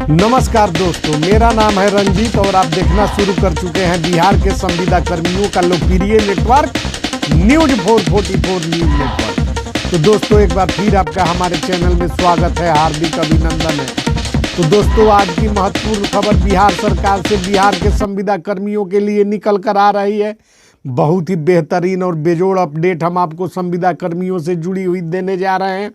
नमस्कार दोस्तों, मेरा नाम है रंजीत और आप देखना शुरू कर चुके हैं बिहार के संविदा कर्मियों का लोकप्रिय नेटवर्क न्यूज 444 न्यूज नेटवर्क। तो दोस्तों, एक बार फिर आपका हमारे चैनल में स्वागत है, हार्दिक अभिनंदन है। तो दोस्तों, आज की महत्वपूर्ण खबर बिहार सरकार से बिहार के संविदा कर्मियों के लिए निकल कर आ रही है। बहुत ही बेहतरीन और बेजोड़ अपडेट हम आपको संविदा कर्मियों से जुड़ी हुई देने जा रहे हैं।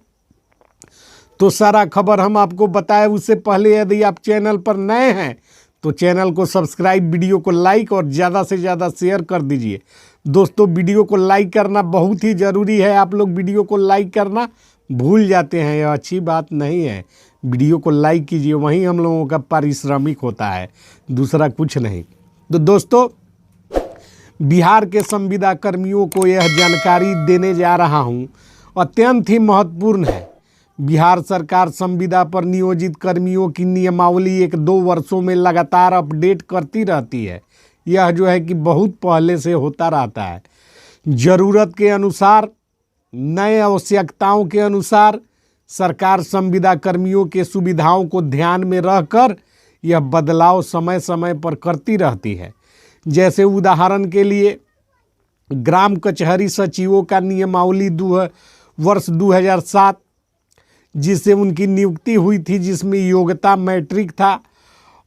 तो सारा खबर हम आपको बताएं उससे पहले यदि आप चैनल पर नए हैं तो चैनल को सब्सक्राइब, वीडियो को लाइक और ज़्यादा से ज़्यादा शेयर कर दीजिए। दोस्तों, वीडियो को लाइक करना बहुत ही ज़रूरी है। आप लोग वीडियो को लाइक करना भूल जाते हैं, यह अच्छी बात नहीं है। वीडियो को लाइक कीजिए, वहीं हम लोगों का पारिश्रमिक होता है, दूसरा कुछ नहीं। तो दोस्तों, बिहार के संविदा कर्मियों को यह जानकारी देने जा रहा हूँ, अत्यंत ही महत्वपूर्ण है। बिहार सरकार संविदा पर नियोजित कर्मियों की नियमावली 1-2 वर्षों में लगातार अपडेट करती रहती है। यह जो है कि बहुत पहले से होता रहता है। ज़रूरत के अनुसार, नए आवश्यकताओं के अनुसार सरकार संविदा कर्मियों के सुविधाओं को ध्यान में रखकर यह बदलाव समय समय पर करती रहती है। जैसे उदाहरण के लिए ग्राम कचहरी सचिवों का नियमावली वर्ष 2007 जिससे उनकी नियुक्ति हुई थी, जिसमें योग्यता मैट्रिक था,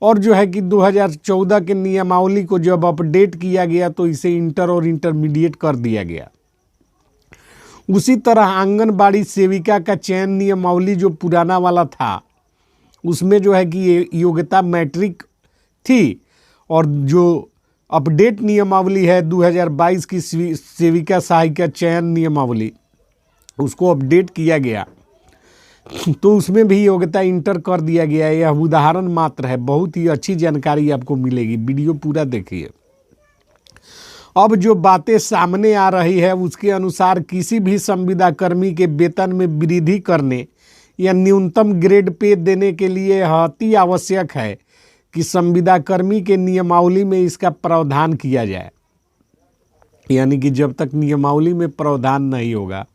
और जो है कि 2014 के नियमावली को जब अपडेट किया गया तो इसे इंटर और इंटरमीडिएट कर दिया गया। उसी तरह आंगनबाड़ी सेविका का चयन नियमावली जो पुराना वाला था उसमें जो है कि योग्यता मैट्रिक थी, और जो अपडेट नियमावली है 2022 की सेविका सहायिका चयन नियमावली, उसको अपडेट किया गया तो उसमें भी योग्यता इंटर कर दिया गया है। यह उदाहरण मात्र है, बहुत ही अच्छी जानकारी आपको मिलेगी, वीडियो पूरा देखिए। अब जो बातें सामने आ रही है उसके अनुसार किसी भी संविदा कर्मी के वेतन में वृद्धि करने या न्यूनतम ग्रेड पे देने के लिए यह अति आवश्यक है कि संविदा कर्मी के नियमावली में इसका प्रावधान किया जाए। यानी कि जब तक नियमावली में प्रावधान नहीं होगा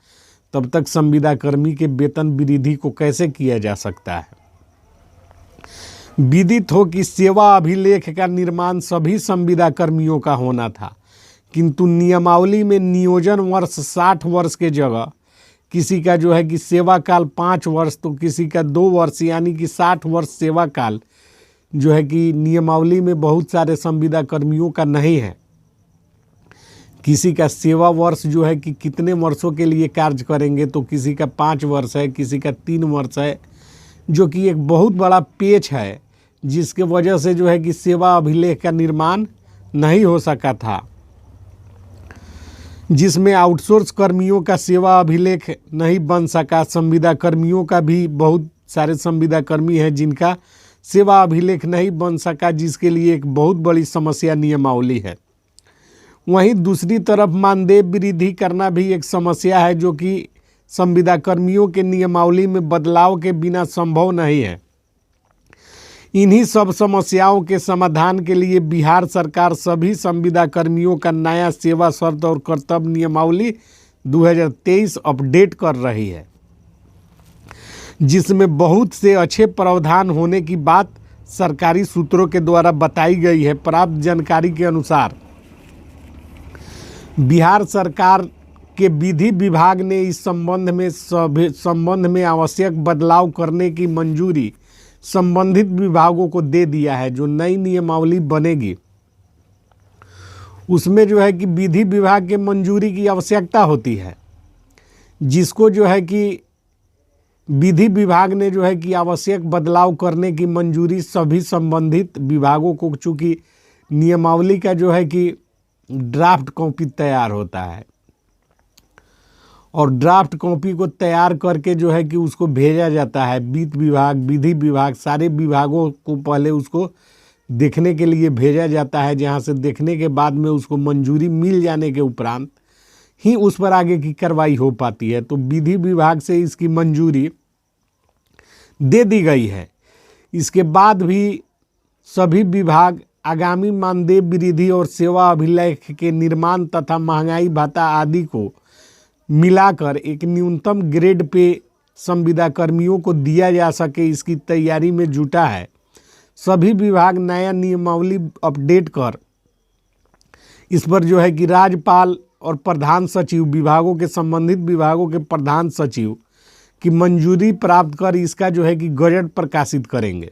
तब तक संविदा कर्मी के वेतन वृद्धि को कैसे किया जा सकता है। विदित हो कि सेवा अभिलेख का निर्माण सभी संविदा कर्मियों का होना था, किंतु नियमावली में नियोजन वर्ष 60 वर्ष के जगह किसी का जो है कि सेवा काल 5 वर्ष तो किसी का 2 वर्ष, यानी कि 60 वर्ष सेवा काल जो है कि नियमावली में बहुत सारे संविदा कर्मियों का नहीं है। किसी का सेवा वर्ष जो है कि कितने वर्षों के लिए कार्य करेंगे, तो किसी का 5 वर्ष है, किसी का 3 वर्ष है, जो कि एक बहुत बड़ा पेच है, जिसके वजह से जो है कि सेवा अभिलेख का निर्माण नहीं हो सका था, जिसमें आउटसोर्स कर्मियों का सेवा अभिलेख नहीं बन सका। संविदा कर्मियों का भी बहुत सारे संविदा कर्मी हैं जिनका सेवा अभिलेख नहीं बन सका, जिसके लिए एक बहुत बड़ी समस्या नियमावली है। वहीं दूसरी तरफ मानदेय वृद्धि करना भी एक समस्या है, जो कि संविदा कर्मियों के नियमावली में बदलाव के बिना संभव नहीं है। इन्हीं सब समस्याओं के समाधान के लिए बिहार सरकार सभी संविदा कर्मियों का नया सेवा शर्त और कर्तव्य नियमावली 2023 अपडेट कर रही है, जिसमें बहुत से अच्छे प्रावधान होने की बात सरकारी सूत्रों के द्वारा बताई गई है। प्राप्त जानकारी के अनुसार बिहार सरकार के विधि विभाग ने इस संबंध में आवश्यक बदलाव करने की मंजूरी संबंधित विभागों को दे दिया है। जो नई नियमावली बनेगी उसमें जो है कि विधि विभाग के मंजूरी की आवश्यकता होती है, जिसको जो है कि विधि विभाग ने जो है कि आवश्यक बदलाव करने की मंजूरी सभी संबंधित विभागों को, चूँकि नियमावली का जो है कि ड्राफ्ट कॉपी तैयार होता है और ड्राफ्ट कॉपी को तैयार करके जो है कि उसको भेजा जाता है वित्त विभाग, विधि विभाग, सारे विभागों को पहले उसको देखने के लिए भेजा जाता है, जहां से देखने के बाद में उसको मंजूरी मिल जाने के उपरांत ही उस पर आगे की कार्रवाई हो पाती है। तो विधि विभाग से इसकी मंजूरी दे दी गई है। इसके बाद भी सभी विभाग आगामी मानदेय वृद्धि और सेवा अभिलेख के निर्माण तथा महंगाई भत्ता आदि को मिलाकर एक न्यूनतम ग्रेड पे संविदा कर्मियों को दिया जा सके, इसकी तैयारी में जुटा है। सभी विभाग नया नियमावली अपडेट कर इस पर जो है कि राज्यपाल और प्रधान सचिव विभागों के संबंधित विभागों के प्रधान सचिव की मंजूरी प्राप्त कर इसका जो है कि गजट प्रकाशित करेंगे।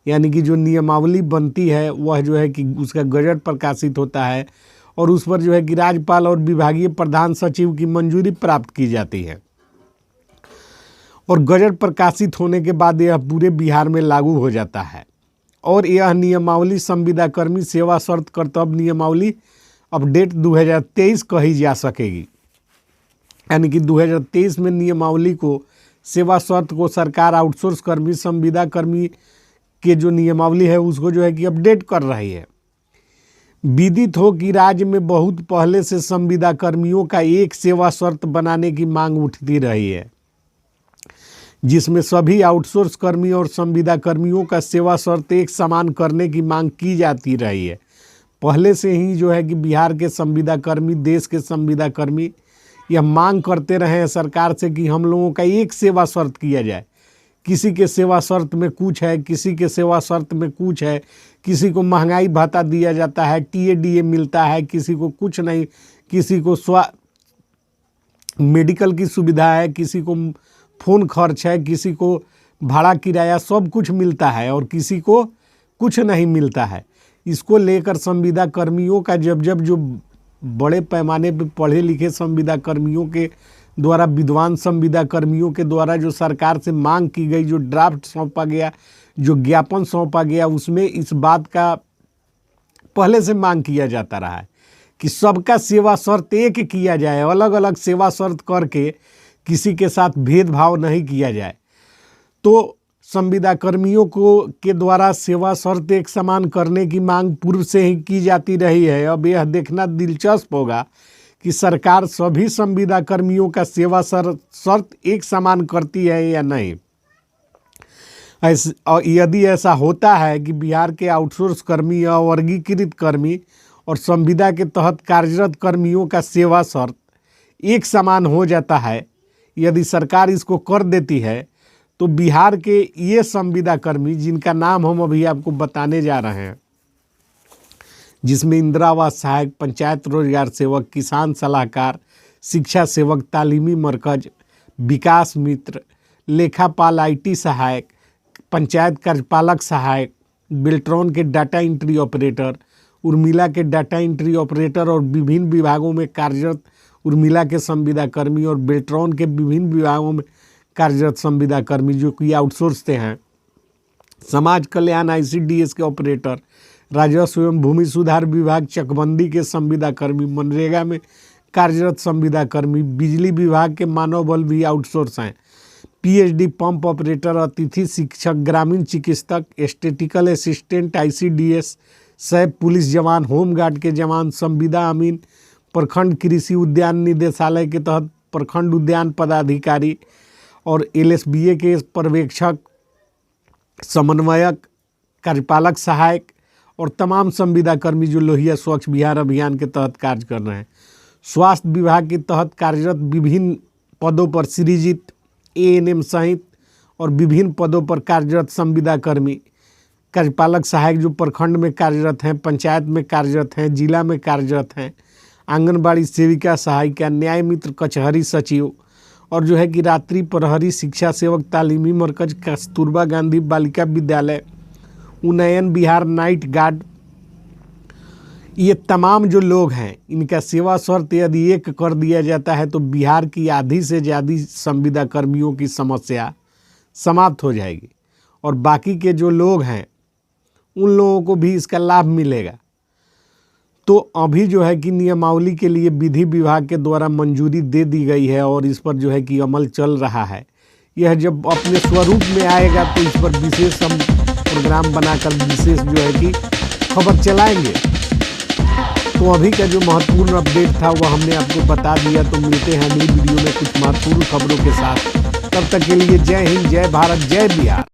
यानी कि जो नियमावली बनती है वह जो है कि उसका गजट प्रकाशित होता है और उस पर जो है कि राज्यपाल और विभागीय प्रधान सचिव की मंजूरी प्राप्त की जाती है और गजट प्रकाशित होने के बाद यह पूरे बिहार में लागू हो जाता है। और यह नियमावली संविदा कर्मी सेवा शर्त कर्तव्य नियमावली अपडेट 2023 कही जा सकेगी। यानी कि 2023 में नियमावली को सेवा शर्त को सरकार आउटसोर्स कर्मी संविदा कर्मी के जो नियमावली है उसको जो है कि अपडेट कर रही है। विदित हो कि राज्य में बहुत पहले से संविदा कर्मियों का एक सेवा शर्त बनाने की मांग उठती रही है, जिसमें सभी आउटसोर्स कर्मी और संविदा कर्मियों का सेवा शर्त एक समान करने की मांग की जाती रही है। पहले से ही जो है कि बिहार के संविदा कर्मी, देश के संविदा कर्मी यह मांग करते रहे हैं सरकार से कि हम लोगों का एक सेवा शर्त किया जाए। किसी के सेवा शर्त में कुछ है, किसी के सेवा शर्त में कुछ है, किसी को महंगाई भत्ता दिया जाता है, टीएडीए मिलता है, किसी को कुछ नहीं, किसी को मेडिकल की सुविधा है, किसी को फ़ोन खर्च है, किसी को भाड़ा किराया, सब कुछ मिलता है और किसी को कुछ नहीं मिलता है। इसको लेकर संविदा कर्मियों का जब जो बड़े पैमाने पर पढ़े लिखे संविदा कर्मियों के द्वारा, विद्वान संविदा कर्मियों के द्वारा जो सरकार से मांग की गई, जो ड्राफ्ट सौंपा गया, जो ज्ञापन सौंपा गया, उसमें इस बात का पहले से मांग किया जाता रहा है कि सबका सेवा शर्त एक किया जाए, अलग अलग सेवा शर्त करके किसी के साथ भेदभाव नहीं किया जाए। तो संविदा कर्मियों के द्वारा सेवा शर्त एक समान करने की मांग पूर्व से ही की जाती रही है। अब यह देखना दिलचस्प होगा कि सरकार सभी संविदा कर्मियों का सेवा शर्त एक समान करती है या नहीं। यदि ऐसा होता है कि बिहार के आउटसोर्स कर्मी, अवर्गीकृत कर्मी और संविदा के तहत कार्यरत कर्मियों का सेवा शर्त एक समान हो जाता है, यदि सरकार इसको कर देती है, तो बिहार के ये संविदा कर्मी जिनका नाम हम अभी आपको बताने जा रहे हैं, जिसमें इंदिरा आवास सहायक, पंचायत रोजगार सेवक, किसान सलाहकार, शिक्षा सेवक, तालीमी मरकज, विकास मित्र, लेखापाल, आईटी सहायक, पंचायत कार्यपालक सहायक, बेल्ट्रॉन के डाटा एंट्री ऑपरेटर, उर्मिला के डाटा एंट्री ऑपरेटर और विभिन्न विभागों में कार्यरत उर्मिला के संविदा कर्मी और बेल्ट्रॉन के विभिन्न विभागों में कार्यरत संविदा कर्मी जो कि आउटसोर्स हैं, समाज कल्याण आईसीडीएस के ऑपरेटर, राजस्व एवं भूमि सुधार विभाग चकबंदी के संविदा कर्मी, मनरेगा में कार्यरत संविदा कर्मी, बिजली विभाग के मानव बल भी आउटसोर्स हैं, पीएचडी पंप ऑपरेटर, अतिथि शिक्षक, ग्रामीण चिकित्सक, aesthetical assistant, ICDS, SAP police जवान, होमगार्ड के जवान, संविदा अमीन, प्रखंड कृषि उद्यान निदेशालय के तहत प्रखंड उद्यान पदाधिकारी और एलएसबीए के पर्यवेक्षक, समन्वयक, कार्यपालक सहायक और तमाम संविदा कर्मी जो लोहिया स्वच्छ बिहार अभियान के तहत कार्य कर रहे हैं। स्वास्थ्य विभाग के तहत कार्यरत विभिन्न पदों पर सृजित, एएनएम सहित और विभिन्न पदों पर कार्यरत संविदा कर्मी, कार्यपालक सहायक जो प्रखंड में कार्यरत हैं, पंचायत में कार्यरत हैं, जिला में कार्यरत हैं, आंगनबाड़ी सेविका सहायिका, न्याय मित्र, कचहरी सचिव और जो है कि रात्रि प्रहरी, शिक्षा सेवक, तालीमी मरकज, कस्तूरबा गांधी बालिका विद्यालय, उन्नयन बिहार नाइट गार्ड, ये तमाम जो लोग हैं इनका सेवा शर्त यदि एक कर दिया जाता है तो बिहार की आधी से ज़्यादा संविदा कर्मियों की समस्या समाप्त हो जाएगी और बाकी के जो लोग हैं उन लोगों को भी इसका लाभ मिलेगा। तो अभी जो है कि नियमावली के लिए विधि विभाग के द्वारा मंजूरी दे दी गई है और इस पर जो है कि अमल चल रहा है। यह जब अपने स्वरूप में आएगा तो इस पर विशेष हम प्रोग्राम बनाकर विशेष जो है कि खबर चलाएंगे। तो अभी का जो महत्वपूर्ण अपडेट था वह हमने आपको बता दिया। तो मिलते हैं अगली वीडियो में कुछ महत्वपूर्ण खबरों के साथ। तब तक के लिए जय हिंद, जय भारत, जय बिहार।